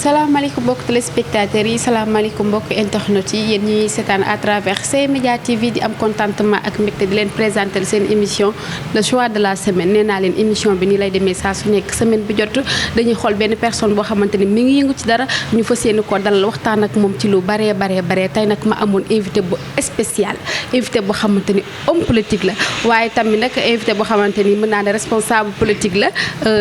salaamaaleykum mbokk téléspectateurs yi salaamaaleykum mbokk internet yi yéen ñuy seetaan à travers C-Media TV di am contentement ak mbégte di leen présenter seen émission le choix de la semaine nee naa leen émission bi nii lay demee saa su nekk semaine bi jot dañuy xool benn personne boo xamante ni mi ngi yëngu ci dara ñu fas yéene ko dalal waxtaan ak moom ci lu baree tey nag ma amoon invité bu spécial invité boo xamante ni homme politique la waaye tamit nag invité boo xamante ni mën naa ne responsable politique la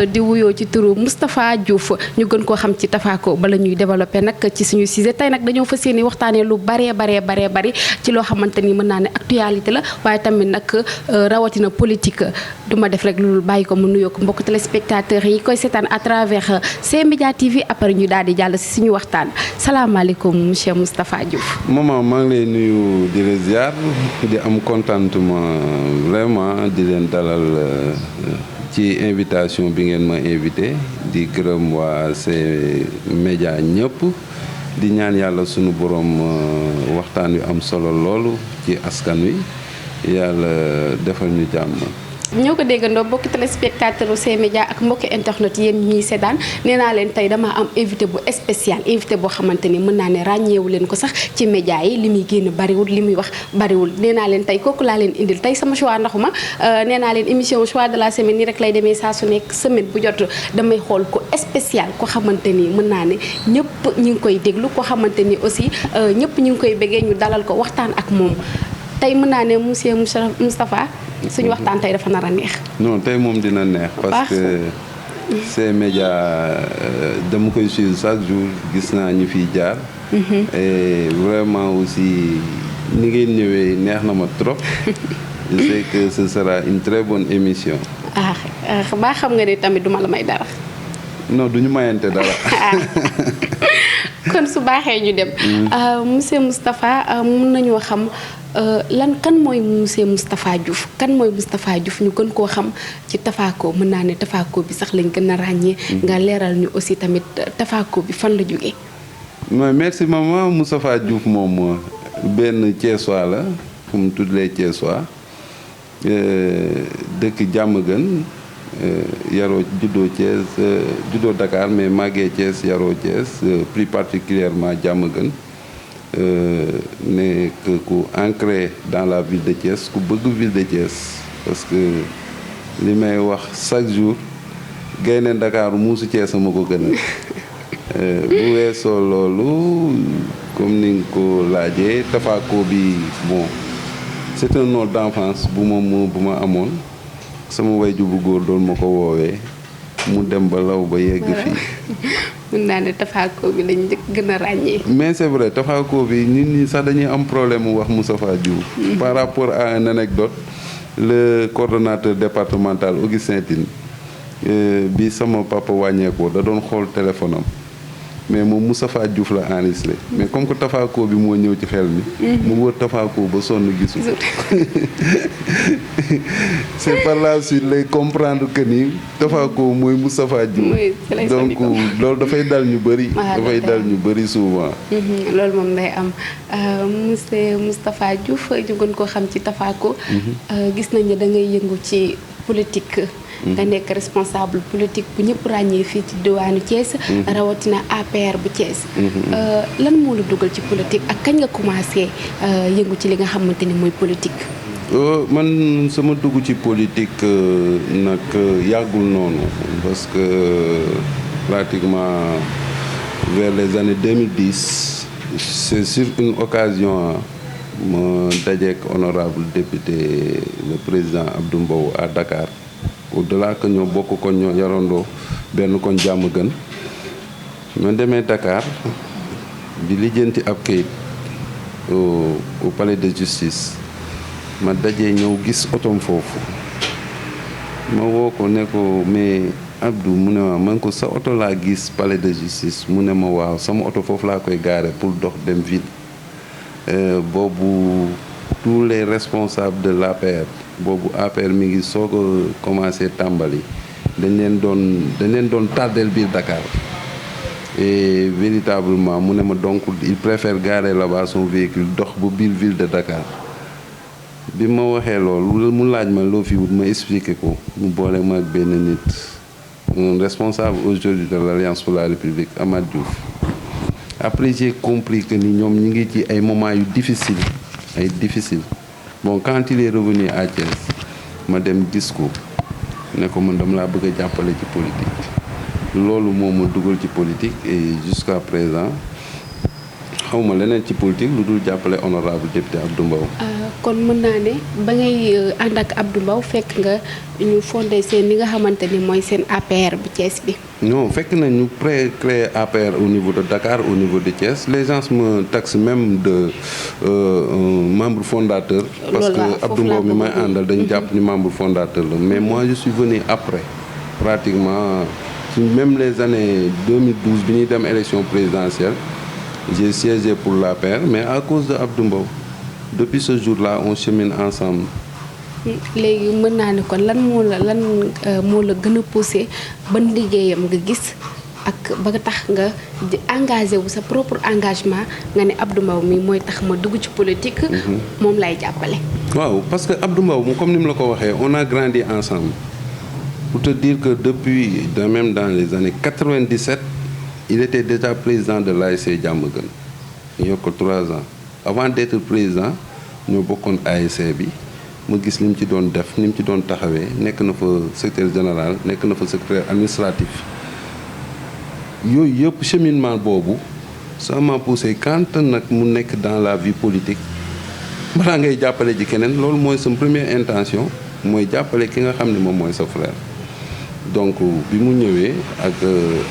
di wuyoo ci turu Moustapha Diouf ñu gën koo xam ci Tafako bala ñuy développé nag ci suñu sujet tey nag dañoo fas yéene waxtaanee lu bari ci loo xamante ni mën naa ne actualité la waaye tamit nag rawatina politique du ma def rek lu bàyyi ko mu nuyoo ko mbokk téléspectateurs yi koy seetaan à travers C-Media TV après ñu daal di jàll si suñu waxtaan salaamaaleykum monsieur Moustapha Diouf. maman maa ngi lay nuyu di la ziar di am contentement vraiment di leen dalal ci invitation bi ngeen ma invité di gërëm waa C-Media ñëpp di ñaan yàlla sunu borom waxtaan wi am solo loolu ci askan wi yàlla defal ñu jàmm. ñoo ko déggandoo mbokki téléspectateur u C-Media ak mbokki internet yéen ñii seetaan nee naa leen tey dama am invité bu spécial invité boo xamante ni mën naa ne ràññeewu leen ko sax ci média yi li muy génn bariwul li muy wax bariwul nee naa leen tey kooku laa leen indil tey sama choix ndaxuma nee naa leen émission choix de la semaine nii rek lay demee saa su nekk semaine bu jot damay xool ko spécial ko xamante ni mën naa ne ñëpp ñi ngi koy déglu ko xamante ni aussi ñëpp ñi ngi koy bëggee ñu dalal ko waxtaan ak moom tey mën naa ne monsieur Moustapha suñu waxtaan tey dafa nar a neex. non tey moom dina neex. parce que C-Media dama koy suivre chaque jour gis naa ñu fiy jaar. et vraiment aussi ni ngeen ñëwee neex na ma trop. je sais que ce sera une très bonne émission. baa xam nga ni tamit duma la may dara. non duñu mayante dara. kon su baaxee ñu dem. monsieur Moustapha mun nañoo xam. kan mooy monsieur Moustapha Diouf kan mooy Moustapha Diouf ñu gën koo xam ci Tafako mën naa ne Tafako bi sax lañ gën a ràññee. nga leeral ñu aussi tamit Tafako bi fan la jógee. merci maman. Moustapha Diouf moom benn Thiessois la comme tous les Thiessois dëkk Diamaguène yaroo juddoo Thiès juddoo Dakar mais màggee Thiès yaroo Thiès plus particulièrement Diamaguène. nekk ku ancré dans la ville de Thiès ku bëgg ville de Thiès parce que li may wax chaque jour gaynde Ndakaaru muusu Thiès ma ko gënal bu weesoo loolu comme ni nga ko laajee Tafako bi bon c'est un nom d'enfance bu ma amoon sama wayju bu góor doon ma ko woowee mu dem ba law ba yegg fii. mën naa ne Tafako bi lañ gën a ràññee. mais c'est vrai Tafako bi nit ñi sax dañuy am problème mu wax Moustapha Diouf. par rapport à une anecdote le coordonnateur départemental Augustin Tine bi sama papa wàññeekoo da doon xool téléphone am mais moom Moustapha Diouf la enregistré mais comme que Tafako bi moo ñëw ci xel mi. mu wër Tafako ba sonn gisul. c'est par la suite lay comprendre que ni Tafako mooy Moustapha Diouf. donc loolu dafay dal ñu bëri. dafay dal ñu bëri souvent. loolu moom day am monsieur Moustapha Diouf ñu gën koo xam ci Tafako. gis nañ ne da ngay yëngu ci politique. nga nekk responsable politique bu ñëpp ràññee fii ci diwaanu Thiès. rawatina APR bu Thiès. lan moo la dugal ci politique ak kañ nga commencé yëngu ci li nga xamante ni mooy politique. man sama dugg ci politique nag yàggul noonu parce que pratiquement vers les années 2010 c'est sur une occasion ma dajeek honorable député le président Abdou Mbow à Dakar. au-delà que ñoo bokk koñ ñoo yarandoo benn koñ Diamaguène ñoo demee Dakar di lijjanti ab kayit au palais de justice ma dajee ñëw gis otom foofu ma woo ko ne ko mais Abdou mu ne ma man ko sa oto laa gis palais de justice mu ne ma waaw sama oto foofu laa koy gaare pour dox dem ville boobu tous les responsables de l'APR boobu APR mi ngi soog a commencé tàmbali dañ leen doon tardel biir Dakar et véritablement mu ne ma donc il préfère garer là-bas son véhicule dox ba biir ville de Dakar bi ma waxee loolu mu laaj ma loo fi wut ma expliqué ko mu boole ma ak benn nit un responsable aujourd'hui de l'Alliance pour la République Amath Diouf après j'ai compris que ni ñoom ñi ngi ci ay moments yu difficile bon quand il est revenu à Thiès ma dem gis ko ne ko man dama laa bëgg a jàppale ci politique loolu moo ma dugal ci politique et jusqu'à présent xawma leneen ci politique lu dul jàppale honorable député Abdou Mbow. kon mën naa ne ba ngay ànd ak Abdou Mbow fekk nga ñu fondé seen li nga xamante ni mooy seen APR bu Thiès bi. non fekk na ñu créé APR au niveau de Dakar au niveau de Thiès les gens me taxent même de membre fondateur. parce que Abdou Mbow mi may àndal dañu jàpp ni membre fondateur la mais moi je suis venu après pratiquement même les années 2012 bi ñuy dem élection présidentielle. J'ai siégé pour l'APR mais à cause de Abdou Mbow depuis ce jour-là on chemine ensemble. léegi mën naa ne kon lan moo la gën a poussé ban liggéeyam nga gis ak ba tax nga di engagé wu sa propre engagement nga ne Abdou Mbow mi mooy tax ma dugg ci politique. moom lay jàppale. waaw parce que Abdou Mbow comme ni mu la ko waxee on a grandi ensemble pour te dire que depuis même dans les années 97. Il était déjà président de l'ASC Diamaguène il y a 3 ans avant d'être président ñoo bokkoon ASC bi ma gis ni mu ci doon def ni mu ci doon taxawee nekk na fa secrétaire général nekk na fa secrétaire administratif yooyu yëpp cheminement boobu ça m'a poussé quand nag mu nekk dans la vie politique balaa ngay jàppale ji keneen loolu mooy sa première intention mooy jàppale ki nga xam ne moom mooy sa frère. donc bi mu ñëwee ak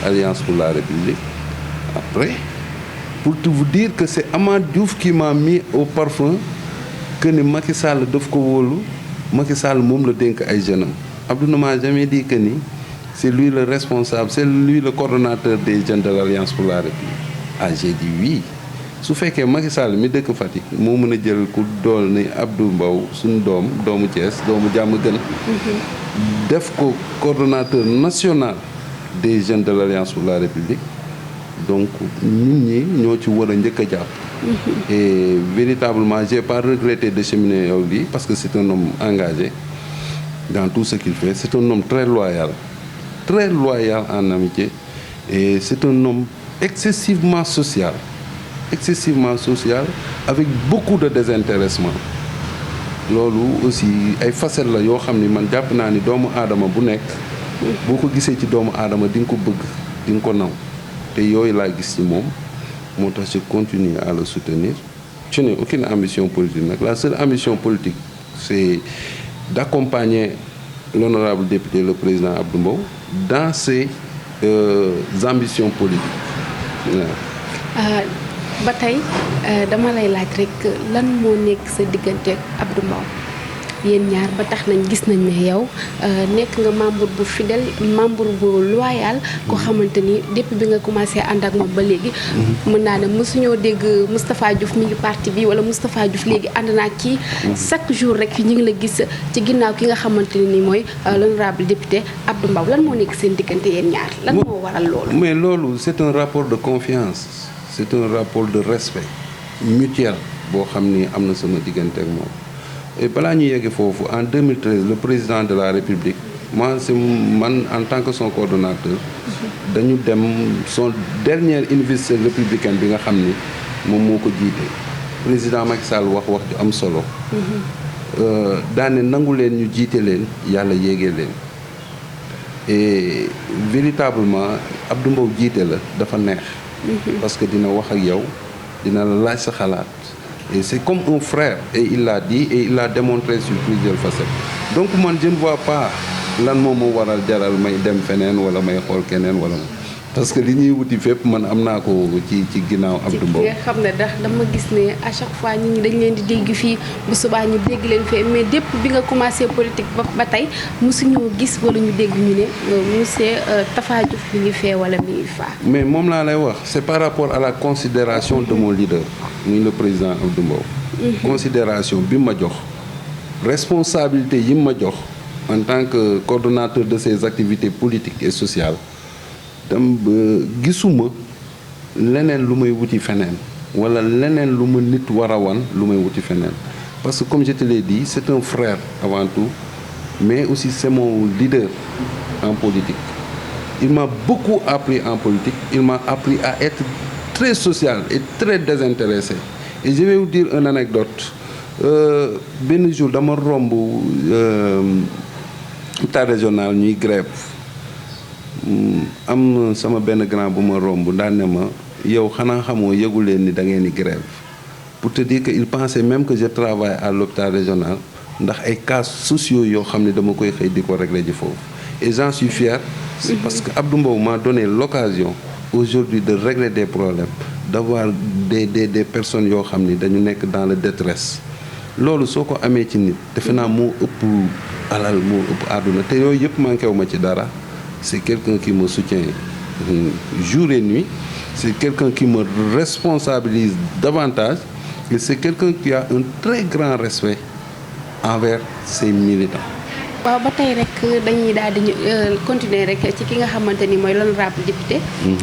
Alliance pour la République après pour te vous dire que c'est Amath Diouf qui m'a mis au parfum que ni Macky Sall daf ko wóolu Macky Sall moom la dénk ay jeunes am Abdou ne m'a jamais dit que ni c'est lui le responsable c'est lui le coordonnateur des jeunes de l'Alliance pour la République j'ai dit oui su fekkee Macky Sall mi dëkk Fatick moo mën a jël ku dool ni Abdou Mbow suñu doomu Thiès doomu Diamaguène def ko coordonnateur national des jeunes de l'Alliance pour la République donc ñun ñi ñoo ci war a njëkk a jàpp. Et véritablement j'ai pas regretté de cheminer avec lui parce que c'est un homme engagé dans tout ce qu'il fait c'est un homme très loyal en amitié et c'est un homme excessivement social avec beaucoup de désintéressement. loolu aussi ay facettes la yoo xam ni man jàpp naa ni doomu aadama bu nekk boo ko gisee ci doomu aadama di nga ko bëgg di nga ko naw te yooyu laa gis ci moom moo tax je continue à le soutenir. Je n'ai aucune ambition politique nag la seule ambition politique c'est d'accompagner l'honorable député le président Abdou Mbow dans ses ambitions politiques waaw. ba tey dama lay laaj rek lan moo nekk sa diggante ak Abdou Mbow yéen ñaar ba tax nañ gis nañ ne yow nekk nga membre bu fidèle membre bu loyal koo xamante ni depuis bi nga commencé ànd ak moom ba léegi mën naa ne mosuñoo dégg Moustapha Diouf mi ngi parti bi wala Moustapha Diouf léegi ànd naa kii chaque jour rek ñu ngi la gis ci ginnaaw ki nga xamante ni mooy l'honorable député Abdou Mbow lan moo nekk seen diggante yéen ñaar lan moo waral loolu. mais loolu c'est un rapport de confiance c'est un rapport de respect mutuel boo xam ni am na sama diggante ak moom et balaa ñu yegge foofu en 2013 le président de la République moi c'est man en tant que son coordonnateur dañu dem son dernière université républicaine bi nga xam ni moom moo ko jiite président Macky Sall wax ju am solo daane nangu leen ñu jiite leen yàlla yéegee leen et véritablement Abdou Mbow jiite la dafa neex parce que dina wax ak yow dina la laaj sa xalaat et c'est comme un frère et il l'a dit et il l'a démontré sur plusieurs facettes donc man je ne vois pas lan moom moo waral jaral may dem feneen wala may xool keneen wala parce que li ñuy wuti fépp man am naa ko ci ginnaaw Abdou Mbow. ci nga xam ne ndax dama gis ne à chaque fois nit ñi dañ leen di dégg fii bu subaa ñu dégg leen fee mais depuis bi nga commencé politique ba tey mosuñoo gis wala ñu dégg ñu ne monsieur Tafa Diouf mi ngi fee wala mi ngi faa. mais moom laa lay wax c'est par rapport à la considération de mon leader muy le président Abdou Mbow. considération bi ma jox responsabilité yi ma jox en tant que coordonnateur de ses activités politiques et sociales. dem gisuma leneen lu may wuti feneen wala leneen lu ma nit war a wan lu may wuti feneen parce que comme je te l'ai dit c'est un frère avant tout mais aussi c'est mon leader en politique il m'a beaucoup appris en politique il m'a appris à être très social et très désintéressé. Et je vais vous dire une anecdote. Benn jour dama romb état régional ñuy grève am sama benn grand bu ma romb daan ne ma yow xanaa xamoo yëgu leen ni da ngeen di grève pour te dire que il pensait même que je travaille à l'hôpital régional ndax ay cas sociaux yoo xam ne dama koy xëy di ko régler ji foofu. Et j'en suis fier. C'est parce que Abdou Mbow m'a donné l'occasion aujourd'hui de régler des problèmes, d'avoir des personnes yoo xam ni dañu nekk dans la détresse. Loolu soo ko amee ci nit defe naa moo ëpp alal moo ëpp àdduna te yooyu yëpp manqué wu ma ci dara. C'est quelqu'un qui me soutient jour et nuit. C'est quelqu'un qui me responsabilise davantage. Et c'est quelqu'un qui a un très grand respect envers ses militants. waaw ba tey rek dañuy daal di continuer rek ci ki nga xamante ni mooy l'honorable député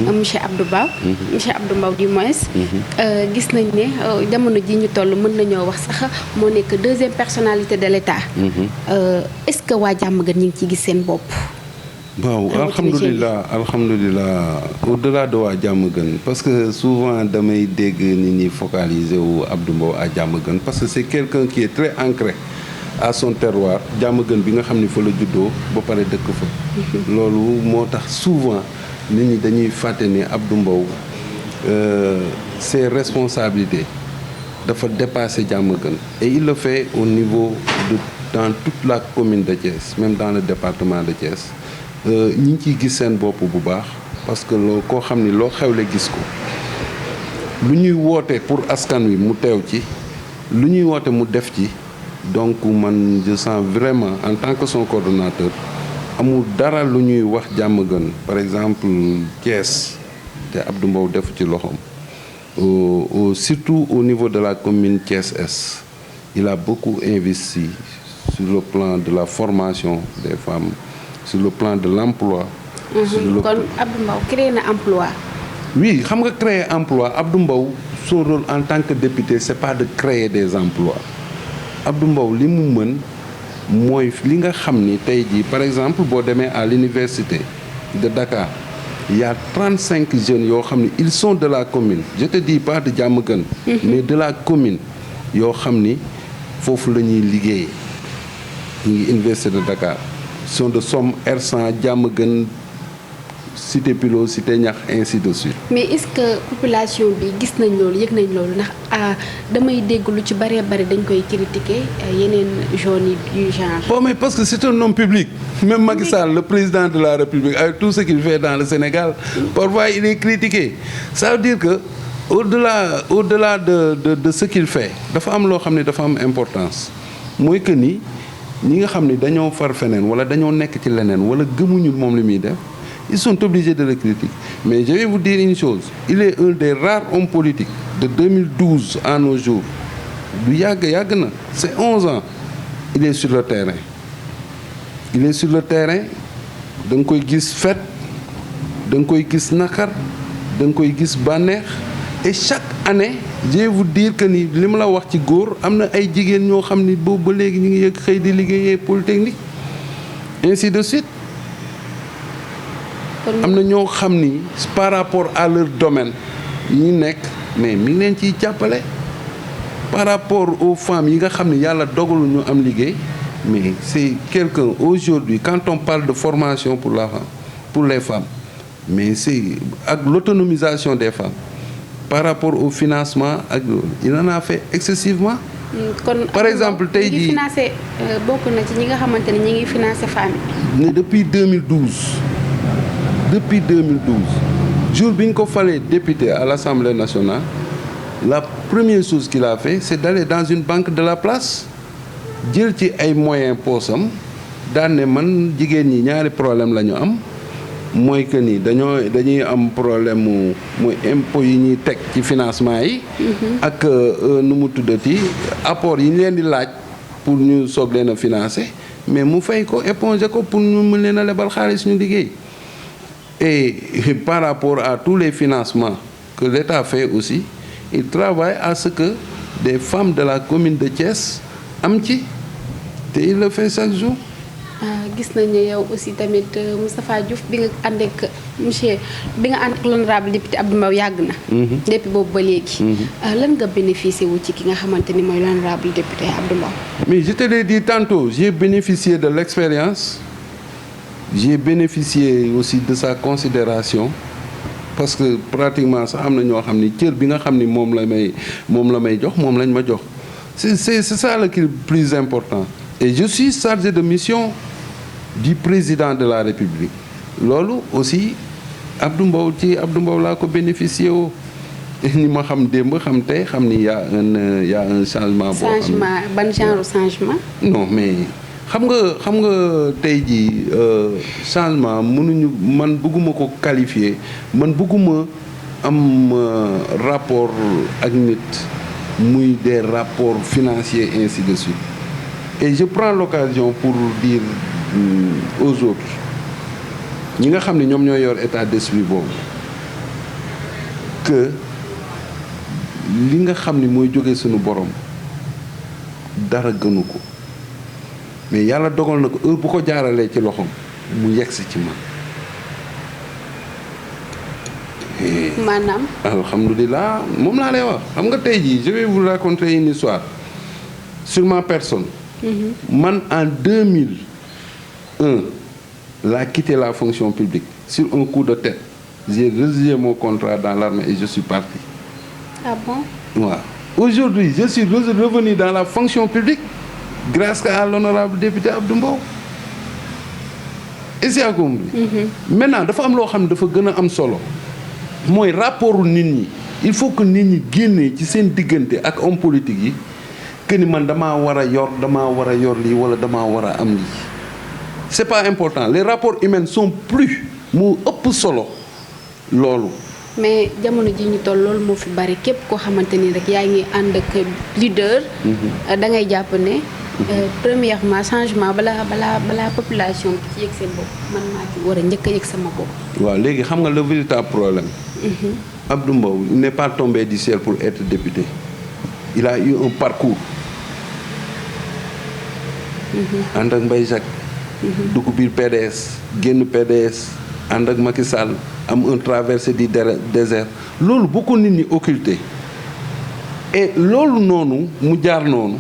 monsieur Abdou Mbow monsieur Abdou Mbow du moins gis nañ ne jamono ji ñu toll mën nañoo wax sax moo nekk deuxième personnalité de l'État. Est-ce que waa Diamaguène ñu ngi ciy gis seen bopp? waaw alhamdulilah au-delà de waa Diamaguène parce que souvent damay dégg nit ñi focaliser wu Abdou Mbow à Diamaguène parce que c'est quelqu'un qui est très ancré à son terroir. Diamaguène bi nga xam ni fa la juddoo ba pare dëkk fa. loolu moo tax souvent nit ñi dañuy fàtte ni Abdou Mbow ses responsabilités dafa dépasser Diamaguène et il le fait au niveau de dans toute la commune de Thiès même dans le département de Thiès. ñi ngi ciy gis seen bopp bu baax parce que loo koo xam ni loo xewle gis ko lu ñuy woote pour askan wi mu teew ci lu ñuy woote mu def ci donc man je sens vraiment en tant que son coordonnateur amul dara lu ñuy wax Diamaguène par exemple Thiès te Abdou Mbow def ci loxoom surtout au niveau de la commune Thiès-Est il a beaucoup investi sur le plan de la formation des femmes sur le plan de l'emploi. kon Abdou Mbow créé na emploi. Oui, xam nga créer emploi Abdou Mbow son rôle en tant que député c'est pas de créer des emplois Abdou Mbow li mu mën mooy li nga xam ni tey jii par exemple boo demee à l'université de Dakar il y a 35 jeunes yoo xam ni ils sont de la commune je te dis pas de Diamaguène mais de la commune yoo xam ni foofu la ñuy liggéeyee ñu ngi université de Dakar sont de Somme R100 Diamaguène Cité Pilot Cité Niax ainsi de suite. mais est-ce que population bi gis nañ loolu yëg nañ loolu ndax damay dégg lu ci bëree bëri dañ koy critiquer yeneen zones yi du genre. bon mais parce que c'est un homme public même Macky Sall le président de la République avec tout ce qu'il fait dans le Sénégal parfois il est critiqué ça veut dire que au-delà de ce qu'il fait dafa am loo xam ne dafa am importance mooy que ni ñi nga xam ne dañoo far feneen wala dañoo nekk ci leneen wala gëmuñu moom li muy def. Ils sont obligés de le critiquer. Mais je vais vous dire une chose. Il est un des rares hommes politiques de 2012 à nos jours. C'est 11 ans. Il est sur le terrain. Il est sur le terrain. Da nga koy gis fête, da nga koy gis nakar, da nga koy gis bànneex. Et chaque année, je vais vous dire que ni li ma la wax ci góor am na ay jigéen ñoo xam ni boobu ba léegi ñu ngi yëg xëy di liggéeyee Polytechnique. Ainsi de suite. am na ñoo xam ni par rapport à leur domaine yi ñu nekk mais mi ngi leen ciy jàppale par rapport aux femmes yi nga xam ni yàlla dogalu ñu am liggéey mais c'est quelqu'un aujourd'hui quand on parle de formation pour la femme pour les femmes mais c'est ak l'autonomisation des femmes par rapport au financement ak il en a fait excessivement. kon par exemple tey jii financé bokk na ci ñi nga xamante ne ñi ngi financé femmes yi. ne depuis 2012 jour bi ñu ko falee député à l'Assemblée nationale la première chose qu'il a fait c'est d'aller dans une banque de la place jël ci ay moyens poosam daan ne man jigéen ñi ñaari problème la ñu am mooy que ni dañuy am problème muy impôt yi ñuy teg ci financement yi ak nu mu tuddati apport yi ñu leen di laaj pour ñu soog leen a financer mais mu fay ko éponger ko pour ñu mën leen a lebal xaalis ñu liggéey. Et par rapport à tous les financements que l'État fait aussi, il travaille à ce que des femmes de la commune de Thiès am ci te il le fait chaque jour. gis nañu yow aussi tamit Moustapha Diouf bi nga ànd ak l'honorable député Abdou Mbow yàgg na. depuis boobu ba léegi. lan nga bénéficié wu ci ki nga xamante ni mooy l'honorable député Abdou Mbow. mais je te l'ai dit tantôt j'ai bénéficié de l'expérience j'ai bénéficié aussi de sa considération parce que pratiquement sax am na ñoo xam ni cër bi nga xam ni moom la may jox moom lañ ma jox c'est ça le plus important et je suis chargé de mission du président de la République loolu aussi Abdou Mbow laa ko bénéficié woo ni ma xam démb xam tey xam ni y a un changement. ban genre changement. non mais xam nga tey jii changement man bëgguma ko qualifier man bëgguma am rapport ak nit muy des rapports financiers ainsi de suite et je prends l'occasion pour dire aux autres ñi nga xam ne ñoom ñoo yor état d'esprit boobu que li nga xam ni mooy jóge suñu borom dara gënu ko mais yàlla dogal na ko heure bu ko jaaralee ci loxoom mu yegsi ci man. maanaam. alhamdulilah moom laa lay wax xam nga tey jii je vais vous raconter une histoire sur ma personne. man en 2001 laa quitté la fonction publique sur un coup de tête j'ai résilié mon contrat dans l'armée et je suis parti. Ah bon? waaw aujourd'hui je suis revenu dans la fonction publique grâce à l'honorable député Abdou Mbow. est-ce que compris. Maintenant dafa am loo xam ne dafa gën a am solo mooy rapportu nit ñi il faut que nit ñi génnee ci seen diggante ak homme politique yi que ni man damaa war a yor lii wala damaa war a am lii c'est pas important les rapports humains sont plus moo ëpp solo loolu. mais jamono ji ñu toll loolu moo fi bari képp koo xamante ni rek yaa ngi ànd ak leader. da ngay jàpp ne. premièrement changement balaa population bi ci yëg seen bopp man maa ci war a njëkk a yëg sama bopp. waaw léegi xam nga le véritable problème. Abdou Mbow il n'est pas tombé du ciel pour être député il a eu un parcours. ànd ak Mbaye Jacques. dugg biir PDS génn PDS ànd ak Macky Sall am un traversée du désert loolu bu ko nit ñi occulté et loolu noonu mu jaar noonu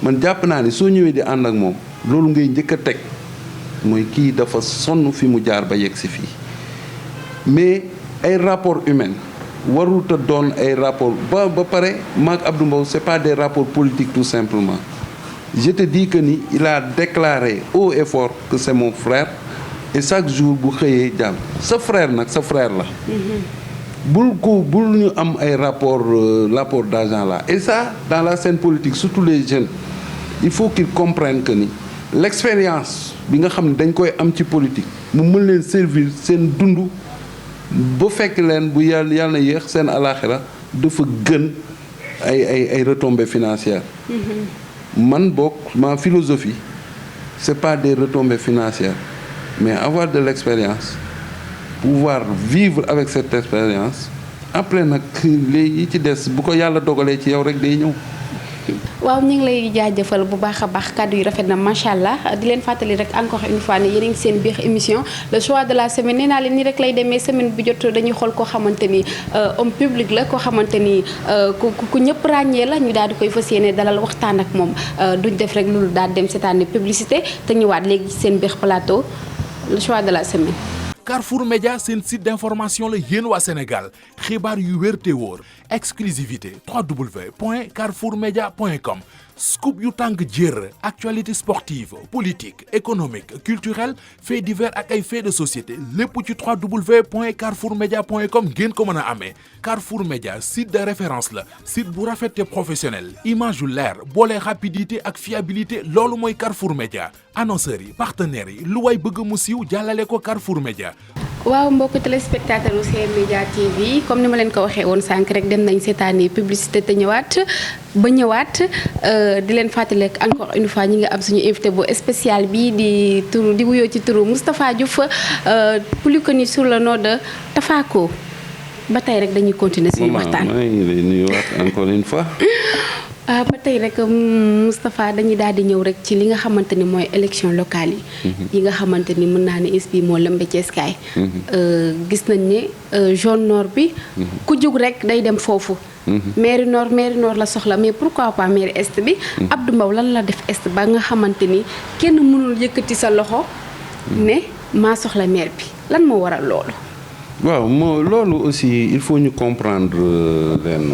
man jàpp naa ni soo ñëwee di ànd ak moom loolu ngay njëkk a teg mooy kii dafa sonn fi mu jaar ba yegg si fii mais ay rapports humains waruta doon ay rapports ba pare maak Abdou Mbow c'est pas des rapports politiques tout simplement je te dis que ni il a déclaré haut et fort que c'est mon frère et chaque jour bu xëyee jàmm sa frère nag sa frère la. bul ñu am ay rapport d'argent là et ça dans la scène politique surtout les jeunes il faut qu'ils comprennent que ni l'expérience bi nga xam ne dañ koy am ci politique mu mën leen servir seen dund ba fekk leen bu yàlla na yéex seen alaxira dafa gën ay retombées financières. man bokk ma philosophie c'est pas des retombées financières mais avoir de l'expérience pouvoir vivre avec cette expérience après nag léegi ci des bu ko yàlla dogalee ci yow rek day ñëw. waaw ñu ngi lay jaajëfal bu baax a baax kàddu yi rafet na macha allah di leen fàttali rek encore une fois ne yéen a ngi seen biir émission le choix de la semaine nee naa leen nii rek lay demee semaine bi jot dañuy xool koo xamante ni homme public la koo xamante ni ku ñëpp ràññee la ñu daal di koy fas yéene dalal waxtaan ak moom duñ def rek loolu daal dem seetaani publicité te ñëwaat léegi ci seen biir plateau le choix de la semaine. Carrefour Média seen site d'information la yéen waa Sénégal xibaar yu wér te wóor exclusivité www.carrefourmedia.com scoop yu tàng jër actualité sportive politique économique culturelle faits divers ak ay faits de société lépp ci www.carrefourmedia.com ngeen ko mën a amee Carrefour Média site de référence la site bu rafet te professionnel image yu leer boole rapidité ak fiabilité loolu mooy Carrefour Média annonceurs yi partenaires yi lu way bëgg mu siiw jàllale ko Carrefour Média. waaw mbokk téléspectateur u C-Media TV comme ni ma leen ko waxee woon sànq rek dem nañ seetaani publicité te ñëwaat di leen fàttali rek encore une fois ñi nga am suñu invité bu spécial bi di wuyoo ci turu Moustapha Diouf plus connu sur le nom de Tafako ba tey rek dañuy continuer suñu waxtaan. maa ngi lay nuyuwaat encore une fois. ba tey rek Moustapha dañuy daal di ñëw rek ci li nga xamante ni mooy élection locale yi nga xamante ni mën naa ne is bi moo lëmbe Thiès kaay gis nañ ne zone nord bi ku jóg rek day dem foofu mairie nord la soxla mais pourquoi pas mairie est bi Abdou Mbow lan la def est ba nga xamante ni kenn mënul yëkkati sa loxo ne maa soxla maire bi lan moo waral loolu waaw loolu aussi il faut ñu comprendre leen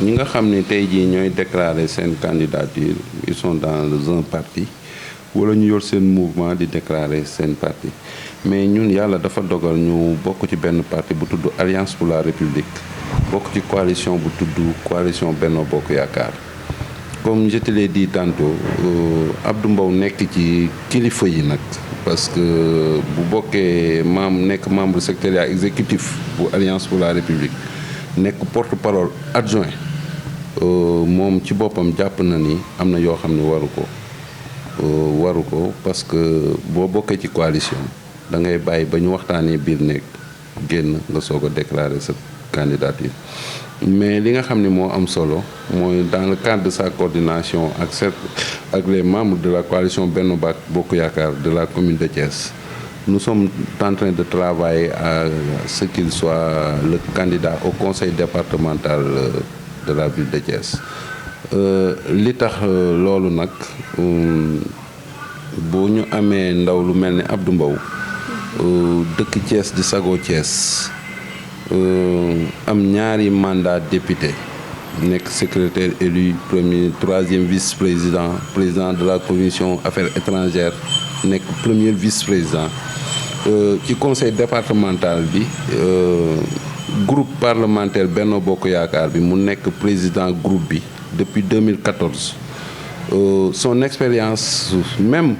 ñi nga xam ne tey jii ñooy déclarer seen candidature ils sont dans un parti wala ñu yor seen mouvement di déclarer seen parti mais ñun yàlla dafa dogal ñu bokk ci benn parti bu tudd Alliance pour la République bokk ci coalition bu tudd coalition Benno Bokk Yaakaar comme je te l'ai dit tantôt Abdou Mbow nekk ci kilifa yi nag parce que bu bokkee nekk membre secrétariat exécutif bu Alliance pour la République nekk porte-parole adjoint moom ci boppam jàpp na ni am na yoo xam ne waru ko parce que boo bokkee ci coalition da ngay bàyyi ba ñu waxtaanee biir nekk génn nga soog a déclarer sa candidature mais li nga xam ne moo am solo mooy dans le cadre de sa coordination ak les membres de la coalition Benno Bokk Yaakaar de la commune de Thiès nous sommes en train de travailler à ce qu'il soit le candidat au conseil départemental de la ville de Thiès li tax loolu nag bu ñu amee ndaw lu mel ni Abdou Mbow dëkk Thiès di sagoo Thiès am ñaari mandat député nekk secrétaire élu premier troisième vice-président président de la commission affaires étrangères nekk premier vice-président ci conseil départemental bi groupe parlementaire Benno Bokk Yaakaar bi mu nekk président groupe bi depuis 2014 son expérience même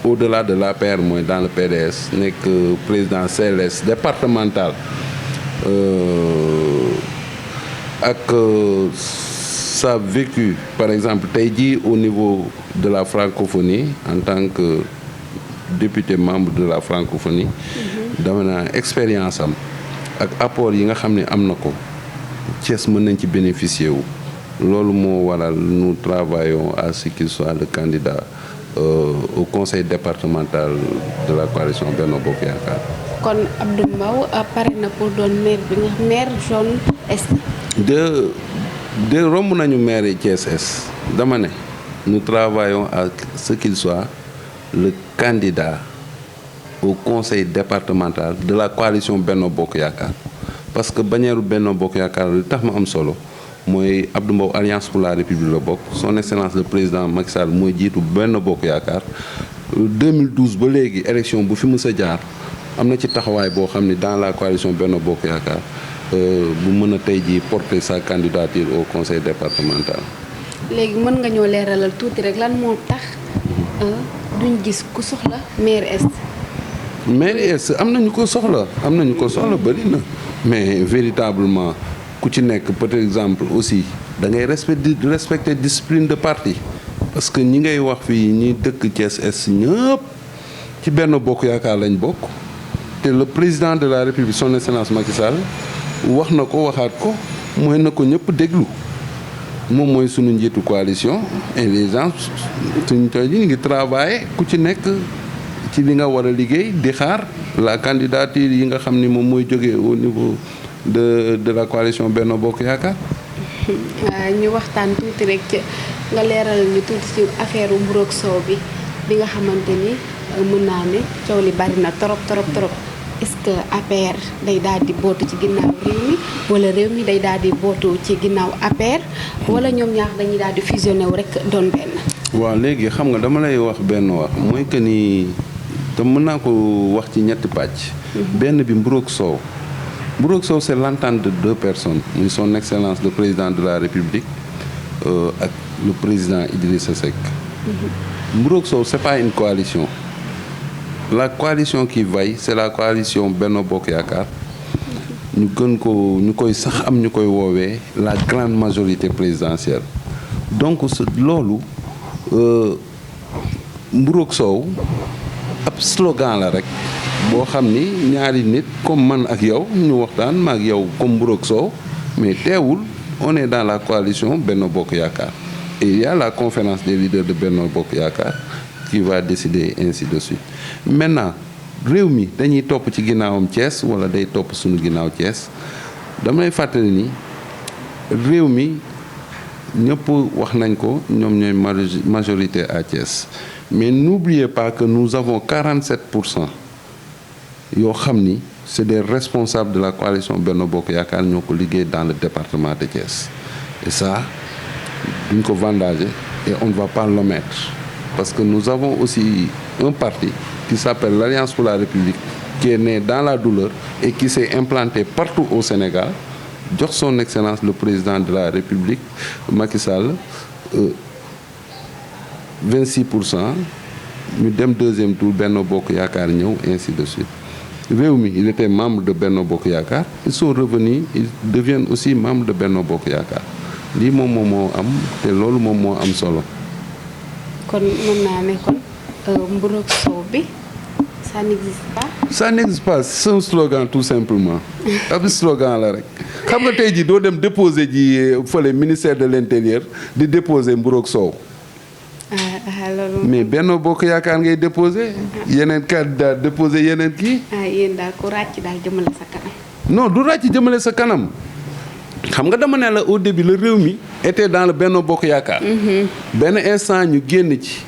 au-delà de l'APR mooy dans le PDS nekk président CLS départemental ak ça vécu par exemple tey jii au niveau de la francophonie en tant que député membre de la francophonie dama naa expérience am ak apport yi nga xam ne am na ko Thiès mën nañ ci bénéficier wu loolu moo waral nous travaillons à ce qu'il soit le candidat au conseil départemental de la coalition Benno Bokk Yaakaar. kon Abdou Mbow pare na pour doon maire zone est. de romb nañu maire yi Thiès Est dama ne nous travaillons à ce qu'il soit le candidat au conseil départemental de la coalition Benno Bokk Yaakaar parce que bannière Benno Bokk Yaakaar li tax ma am solo mooy Abdou Mbow Alliance pour la République la bokk son excellence le président Macky Sall mooy jiitu Benno Bokk Yaakaar 2012 ba léegi élection bu fi mës a jaar am na ci taxawaay boo xam ne dans la coalition Benno Bokk Yaakaar bu mën a tey jii porter sa candidature au conseil départemental. léegi mën nga ñoo leeralal tuuti rek lan moo tax duñ gis ku soxla maire est. maire est am nañu ko soxla bëri na mais véritablement ku ci nekk par exemple aussi da ngay respecter discipline de parti parce que ñi ngay wax fii ñi dëkk Thiès Est ñëpp ci Benno Bokk Yaakaar lañ bokk te le président de la République son excellence Macky Sall wax na ko waxaat ko mooy na ko ñëpp déglu moom mooy sunu njiitu coalition et les gens suñu tool yi ñu ngi travailler ku ci nekk ci li nga war a liggéey di xaar la candidature yi nga xam ni moom mooy jógee au niveau de la coalition Benno Bokk Yaakaar. ñu waxtaan tuuti rek nga leeral ñu tuuti ci affaire mburoog soow bi nga xamante ni mën naa ne coow li bari na trop est-ce que APR day daal di bootu ci ginnaaw réew mi wala réew mi day daal di bootu ci ginnaaw APR wala ñoom ñaar dañuy daal di fusionné wu rek doon benn. waaw léegi xam nga dama lay wax benn wax mooy que ni te mën naa ko wax ci ñetti pàcc. benn bi mburoog soow c'est l'entente de deux personnes muy son excellence le président de la République ak le président Idrissa Seck. mburoog soow c'est pas une coalition. La coalition qui vaille c'est la coalition Benno Bokk Yaakaar ñu gën ko ñu koy sax am ñu koy woowee la grande majorité présidentielle donc loolu mburoog soow ab slogan la rek boo xam ni ñaari nit comme man ak yow ñu waxtaan ma ak yow comme mburoog soow mais teewul on est dans la coalition Benno Bokk Yaakaar Et il y a la conférence des leaders de Benno Bokk Yaakaar qui va décider ainsi de suite. Maintenant réew mi dañuy topp ci ginnaawam Thiès wala day topp suñu ginnaaw Thiès damay fàttali ni réew mi ñëpp wax nañ ko ñoom ñooy majorité à Thiès mais n'oubliez pas que nous avons 47% yoo xam ni c'est des responsables de la coalition Benno Bokk Yaakaar ñoo ko liggéey dans le département de Thiès et ça duñ ko vendager et on ne va pas l'omettre parce que nous avons aussi un parti qui s'appelle l'Alliance pour la République qui est né dans la douleur et qui s'est implanté partout au Sénégal jox son excellence le président de la République Macky Sall 26% ñu dem deuxième tour Benno Bokk Yaakaar ñëw ainsi de suite réew mi il était membre de Benno Bokk Yaakaar ils sont revenus ils deviennent aussi membres de Benno Bokk Yaakaar lii moom moo am te loolu moom moo am solo. kon mën naa ne kon mburoog soow bi ça n'existe pas. ça n'existe pas c'est un slogan tout simplement ab slogan la rek xam nga tey jii doo dem déposer ji fële ministère de l'intérieur di déposer mburoog soow. loolu mais Benno Bokk Yaakaar ngay déposer. yeneen candidat déposer yeneen kii. yéen daal ku ràcc daal jëmale sa kanam. non du ràcc jëmale sa kanam xam nga dama ne la au début le réew mi était dans le Benno Bokk Yaakaar. benn instant ñu génn ci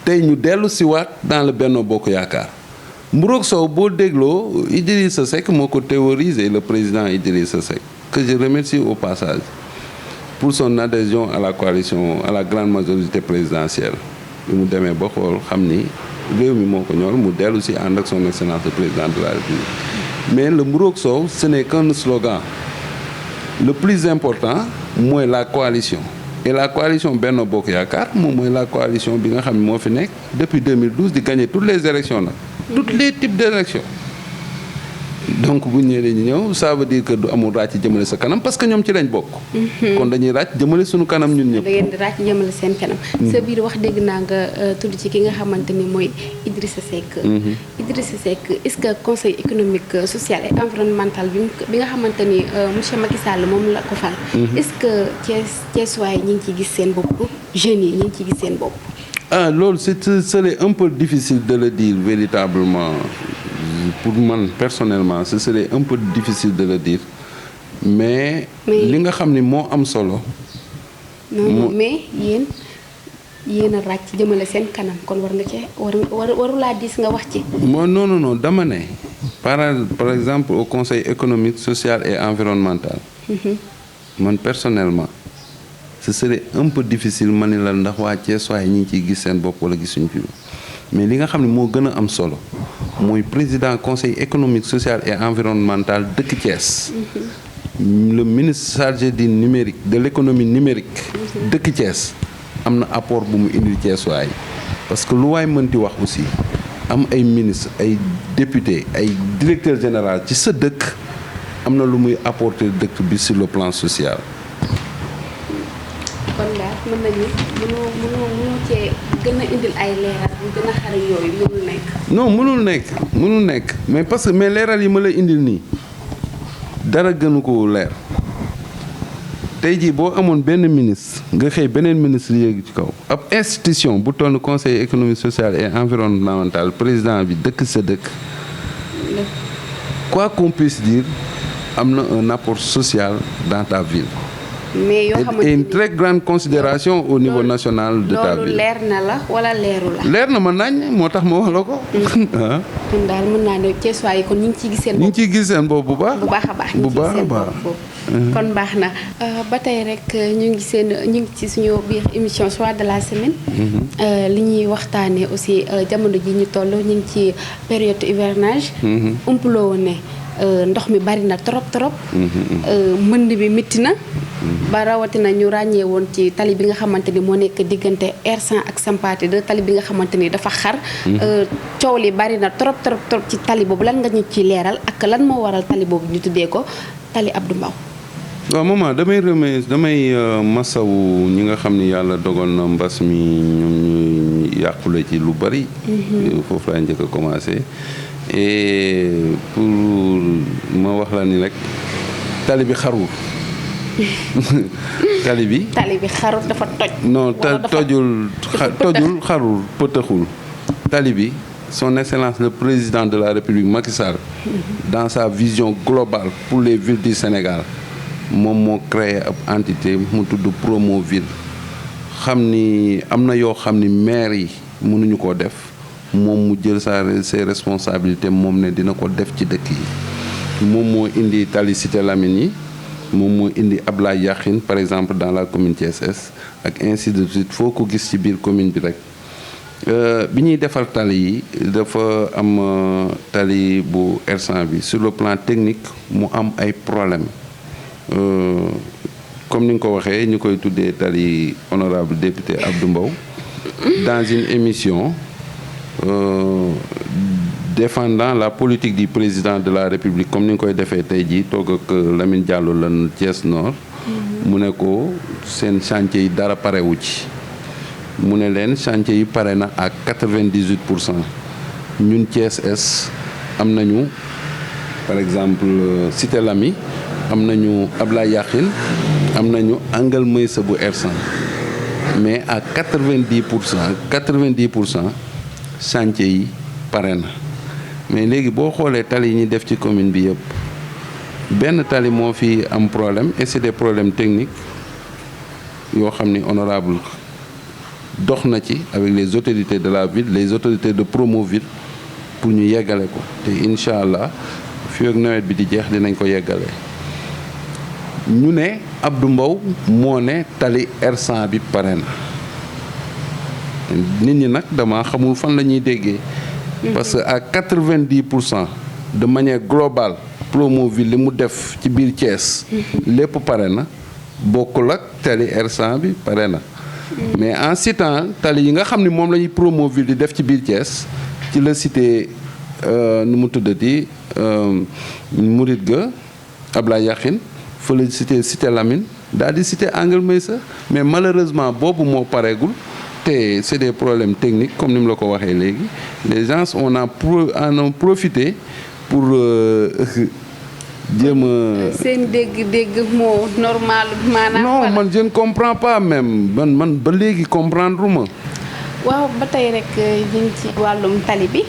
tey ñu dellu siwaat dans le Benno Bokk Yaakaar mburoog soow boo dégloo Idrissa Seck moo ko théorisé le président Idrissa Seck que je remercie au passage pour son adhésion à la coalition à la grande majorité présidentielle bi mu demee ba xool xam ni réew mi moo ko ñor mu dellu si ànd ak son excellence le président de la République mais le mburoog soow ce n'est qu'un slogan le plus important mooy la coalition et la coalition Benno Bokk Yaakaar moom mooy la coalition bi nga xam ne moo fi nekk depuis 2012 di gagner toutes les élections nag tous les types d'élections donc bu ñëwee ñu ñëw ça veut dire que du amul ràcc jëmale sa kanam parce que ñoom ci lañ bokk. kon dañuy ràcc jëmale suñu kanam ñun ñëpp. da ngeen di ràcc jëmale seen kanam. sa biir wax dégg naa nga tudd ci ki nga xamante ni mooy Idrissa Seck. Idrissa Seck est-ce que conseil économique social et environnemental bi nga xamante ni monsieur Macky Sall moom la ko fal. est-ce que Thiès waay ñi ngi ciy gis seen bopp jeunes yi ñi ngi ciy gis seen bopp. ah loolu serait un peu difficile de le dire véritablement. Pour moi personnellement ce serait un peu difficile de le dire mais li nga xam ni moo am solo. non mais yéen a ràcc jëmale seen kanam kon war nga cee warulaa diis nga wax ci. non dama ne par exemple au conseil économique social et environnemental. man personnellement ce serait un peu difficile ma ni la ndax waa Thiès waaye ñi ngi ciy gis seen bopp wala gisuñu ci mais li nga xam ne moo gën a am solo mooy président conseil économique social et environnemental dëkk Thiès. le ministre chargé du numérique de l'économie numérique. dëkk Thiès am na apport bu mu indi Thiès waay parce que lu waay mënti wax aussi am ay ministre ay député ay directeur général ci sa dëkk am na lu muy apporter dëkk bi sur le plan social. kon daal mën nañu mënoo cee gën a indil ay leeral yu gën a xare yooyu mënul nekk. non mënul nekk mais parce que mais leeral yi ma la indil nii dara gënu ko leer tey jii boo amoon benn ministre nga xëy beneen ministre yéegi ci kaw ab institution bu toll conseil économique social et environnemental président bi dëkk sa dëkk quoi qu'on puisse dire am na un apport social dans ta ville. mais yoo xamante et une très grande considération au niveau national de ta ville. loolu leer na la wala leeru la. leer na ma nañ moo tax ma wax la ko. kon daal mën naa ne Thiès waay kon ñu ngi ciy gis seen bopp. ñu ngi ciy gis seen bopp bu baax. bu baax a baax bu baax a baax kon baax na ba tey rek ñu ngi ci suñu biir émission choix de la semaine. li ñuy waxtaanee aussi jamono ji ñu toll ñu ngi ci période hivernage. umpuloo woon ne ndox mi bari na trop. mbënd bi métti na. ba rawatina ñu ràññee woon ci tali bi nga xamante ni moo nekk diggante R100 ak Sampaate de tali bi nga xamante ni dafa xar. coow li bari na trop ci tali boobu lan nga ñu ci leeral ak lan moo waral tali boobu ñu tuddee ko tali Abdou Mbow. waaw maman damay masawu ñi nga xam ni yàlla dogal na mbas mi ñoom ñu yàqule ci lu bari. foofu laa njëkk a commencé et pour ma wax la ni rek tali bi xarul tali bi xarul dafa toj. non tojul xarul pëtëxul. tali bi son excellence le président de la République Macky Sall dans sa vision globale pour les villes du Sénégal moom moo créé ab entité mu tudd Promoville xam ni am na yoo xam ni maire yi mënuñu koo def moom mu jël ses responsabilités moom ne dina ko def ci dëkk yi moom moo indi tali Cité Lamine yi moom moo indi Ablaye Yakhine par exemple dans la commune Thiès Est ak ainsi de suite foo ko gis ci biir commune bi rek bi ñuy defar tali yi dafa am tali bu R100 bi sur le plan technique mu am ay problème comme ni nga ko waxee ñu koy tuddee tali honorable député Abdou Mbow dans une émission défendant la politique du président de la République comme ni nga koy defee tey jii toog ak Lamine Diallo lan Thiès Nord mu ne ko seen chantier yi dara parewu ci mu ne leen chantier yi pare na à 98% ñun Thiès Est am nañu par exemple Cité Lamy am nañu Ablaye Yakhine am nañu Angle Meïssa bu R100 mais à 90% chantier yi pare na mais léegi boo xoolee tali yi ñuy def ci commune bi yëpp benn tali moo fi am problème et c'est des problèmes techniques yoo xam ni honorable dox na ci avec les autorités de la ville les autorités de Promoville pour ñu yeggale ko te incha allah fii ak nawet bi di jeex dinañ ko yeggale ñu ne Abdou Mbow moo ne tali R100 bi pare na nit ñi nag dama xamul fan la ñuy déggee parce que à 90% de manière globale Promoville li mu def ci biir Thiès lépp pare na bokkul ak tali R100 bi pare na mais en citant tali yi nga xam ni moom la ñuy Promoville di def ci biir Thiès ci la cité nu mu tuddati Murit ga Ablaye Yakhine fa la cité Lamine daal di cité Angle Meïssa mais malheureusement boobu moo pareegul te c'est des problèmes techniques comme ni mu la ko waxee léegi les gens en ont profité pour jéem a. seen dégg moo normal maanaam. non man je ne comprends pas même man ba léegi comprendre ma. waaw ba tey rek ñu ngi ci wàllum tali bi.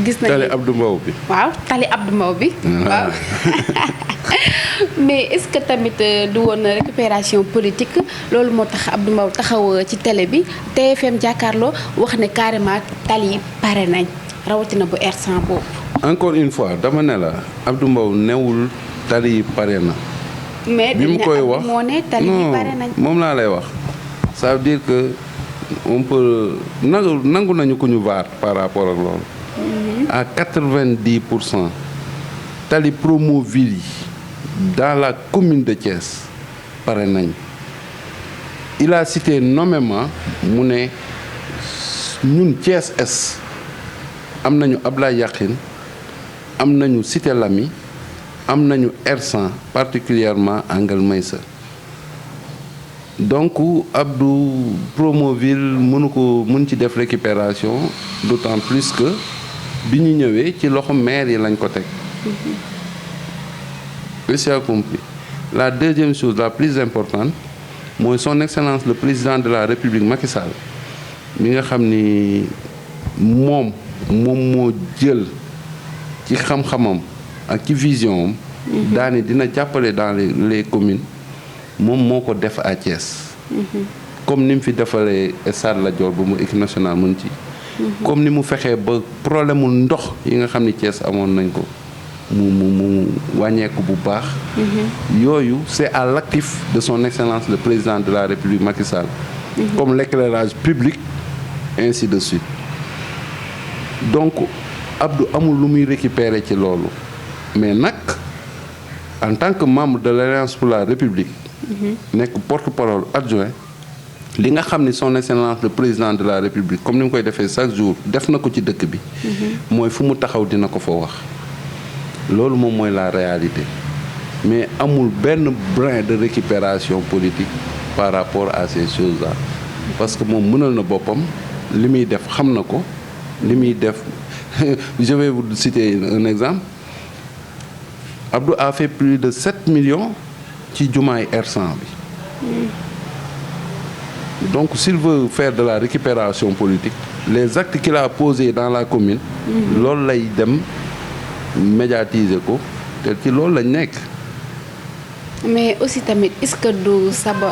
gis nañu tali Abdou Mbow bi. waaw tali Abdou Mbow bi. waaw mais est-ce que tamit du woon récupération politique loolu moo tax Abdou Mbow taxaw ci télé bi TFM jàkkaarloo wax ne carrément tali yi pare nañ rawatina bu R100 boobu. encore une fois dama ne la Abdou Mbow newul tali yi pare na. mais bi mu koy wax moo ne tali yi pare nañ. moom laa lay wax ça veut dire que on peut nangu nañu ko ñu vaar par rapport ak loolu. à 90% tali Promoville yi dans la commune de Thiès pare nañ. il a cité nommément mu ne ñun Thiès Est am nañu Ablaye Yakhine am nañu Cité Lamy am nañu R100 particulièrement Angle Meïssa donc Abdou Promoville mën ci def récupération d'autant plus que bi ñu ñëwee ci loxo maire yi lañ ko teg. Vous avez compris. La deuxième chose la plus importante mooy son excellence le président de la République Macky Sall mi nga xam ni moom moo jël ci xam-xamam ak ci vision am. daane dina jàppale dans les communes moom moo ko def à Thiès. comme ni mu fi defalee stade Lat Dior ba mu équipe nationale mën ci. comme ni mu fexee ba problème mu ndox yi nga xam ni Thiès amoon nañ ko mu wàññeeku bu baax. yooyu c'est à l'actif de son excellence le président de la République Macky Sall. comme l'éclairage public ainsi de suite donc Abdou amul lu muy récupérer ci loolu mais nag en tant que membre de l'Alliance pour la République nekk porte-parole adjoint li nga xam ni son excellence le président de la République comme ni mu koy defee chaque jour def na ko ci dëkk bi mooy fu mu taxaw dina ko fa wax loolu moom mooy la réalité mais amul benn brin de récupération politique par rapport à ces choses-là parce que moom mënal na boppam li muy def xam na ko li muy def je vais vous citer un exemple Abdou a fait plus de 7 millions ci jumaay R100 bi. Donc s'il veut faire de la récupération politique, les actes qu'il a posés dans la commune, loolu lay dem médiatiser ko te ci loolu lañ nekk. mais aussi tamit est-ce que du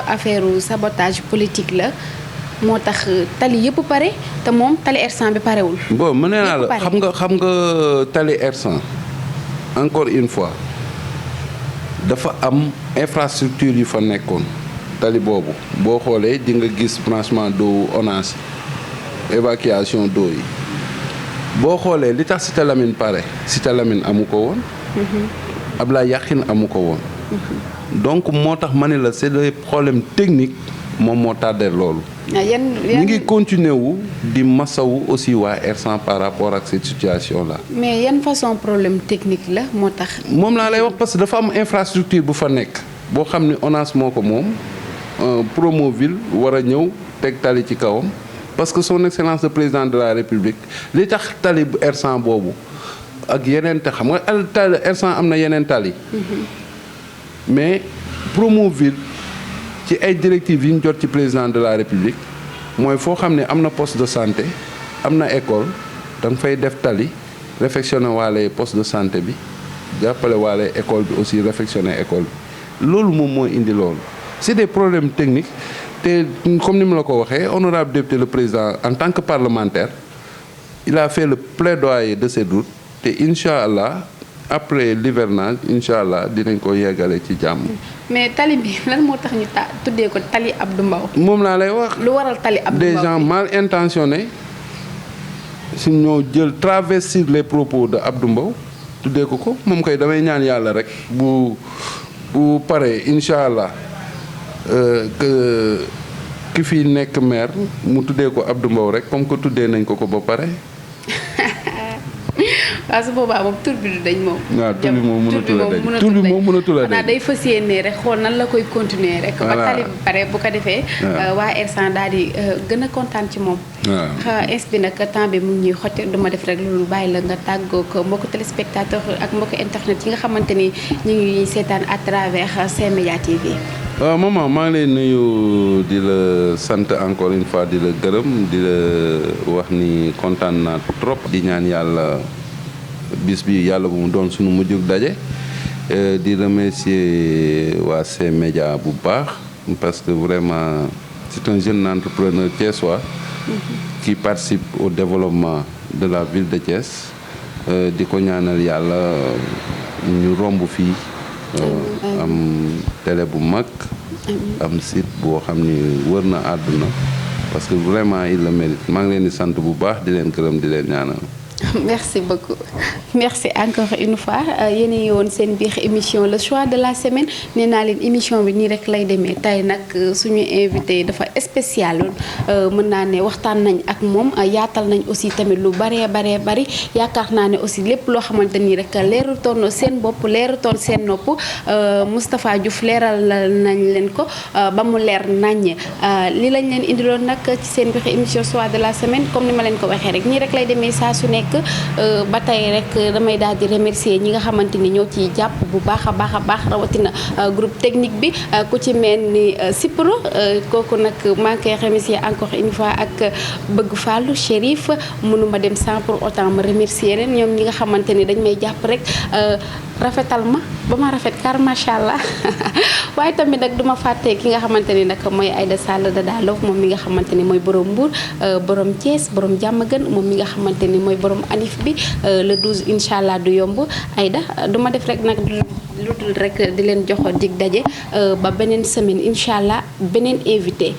affaire sabotage politique la moo tax tali yëpp pare te moom tali R100 bi parewul. bon mën naa la xam nga tali R100 encore une fois dafa am infrastructure yu fa nekkoon. tali boobu boo xoolee di nga gis branchement d'eau ONAS évacuation d'eau yi boo xoolee li tax Cité Lamine pare Cité Lamine amu ko woon. Ablaye Yakhine amu ko woon. donc moo tax ma ne la c'est des problèmes techniques moom moo tardé loolu. ñu ngi continuer wu di masawu aussi waa R100 par rapport ak cette situation là. mais yan façon problème technique la moo tax. moom laa lay wax parce que dafa am infrastructure bu fa nekk boo xam ni ONAS moo ko moom. Promoville war a ñëw teg tali ci kawam parce que son excellence le président de la république li tax tali bu R100 boobu ak yeneen te xam nga tali R100 am na yeneen tali. mais Promoville ci ay directives yi ñu jot ci président de la république mooy foo xam ne am na poste de santé am na école da nga fay def tali réfectionner waale poste de santé bi jàppale waale école bi aussi réfectionner école bi loolu moom moo indi loolu. c'est des problèmes techniques te comme ni ma la ko waxee honorable député le président en tant que parlementaire il a fait le plaidoyer de cette route te incha allah après l'hivernage incha allah dinañ ko yeggale ci jàmm. mais tali bi lan moo tax ñu tuddee ko tali Abdou Mbow. moom laa lay wax. lu waral tali Abdou Mbow des gens mal intentionnés su ñoo jël travestir les propos de Abdou Mbow tuddee ko moom koy damay ñaan yàlla rek bu paree incha allah. Que ki fi nekk maire mu tuddee ko Abdou Mbow rek comme que tuddee nañ ko ba pare. waaw su boobaa moom tur bi du dañ moom. waaw tur bi moom mënatul a dañ tur bi moom mënatul a dañ. xanaa day fas yéene rek xool nan la koy continuer rek. ba tali bi pare bu ko defee. waa R100 daal di gën a kontaan ci moom. waaw ins bi nag temps bi mu ngi ñuy xotti duma def rek loolu bàyyi la nga tàggoo ko mbokku téléspectateur ak mbokku internet yi nga xamante ni ñu ngi seetaan à travers C-Media TV. waaw maman maa ngi lay nuyu di la sant encore une fois di la gërëm di la wax ni kontaan naa trop di ñaan yàlla bis bi yàlla bu mu doon suñu mujjug daje di remercier waa C-Media bu baax parce que vraiment c'est un jeune entrepreneur thiessois qui participe au développement de la ville de Thiès di ko ñaanal yàlla ñu romb fii am télé bu mag am site boo xam ni wër na àdduna parce que vraiment il le mérite maa ngi leen di sant bu baax di leen gërëm di leen ñaanal. merci beaucoup merci encore une fois yéen a ngi woon seen biir émission le choix de la semaine nee naa leen émission bi nii rek lay demee tey nag suñu invité dafa spécial mën naa ne waxtaan nañ ak moom yaatal nañ aussi tamit lu baree bari yaakaar naa ne aussi lépp loo xamante nii rek leerutoon seen bopp leerutoon seen nopp Moustapha Diouf leeral nañ leen ko ba mu leer naññ li lañ leen indiloon nag ci seen biir émission choix de la semaine comme ni ma leen ko waxee rek nii rek lay demee saa su nekk ba tey rek damay daal di remercier ñi nga xamante ni ñoo ciy jàpp bu baax a baax rawatina groupe technique bi ku ci mel ni Sipro kooku nag maa ngi koy remercier encore une fois ak Bëgg Fallou Chérif mënuma dem sans pour autant ma remercier leen ñoom ñi nga xamante ni dañ may jàpp rek rafetal ma ba ma rafet car macha allah waaye tamit nag duma fàtte ki nga xamante ni nag mooy Aïda Sall Dada Love moom mi nga xamante ni mooy borom Mbour borom Thiès borom Diamaguène moom mi nga xamante ni mooy borom anif bi le 12 incha allah du yomb Aïda duma def rek nag lu dul rek di leen jox dig daje ba beneen semaine incha allah beneen invité.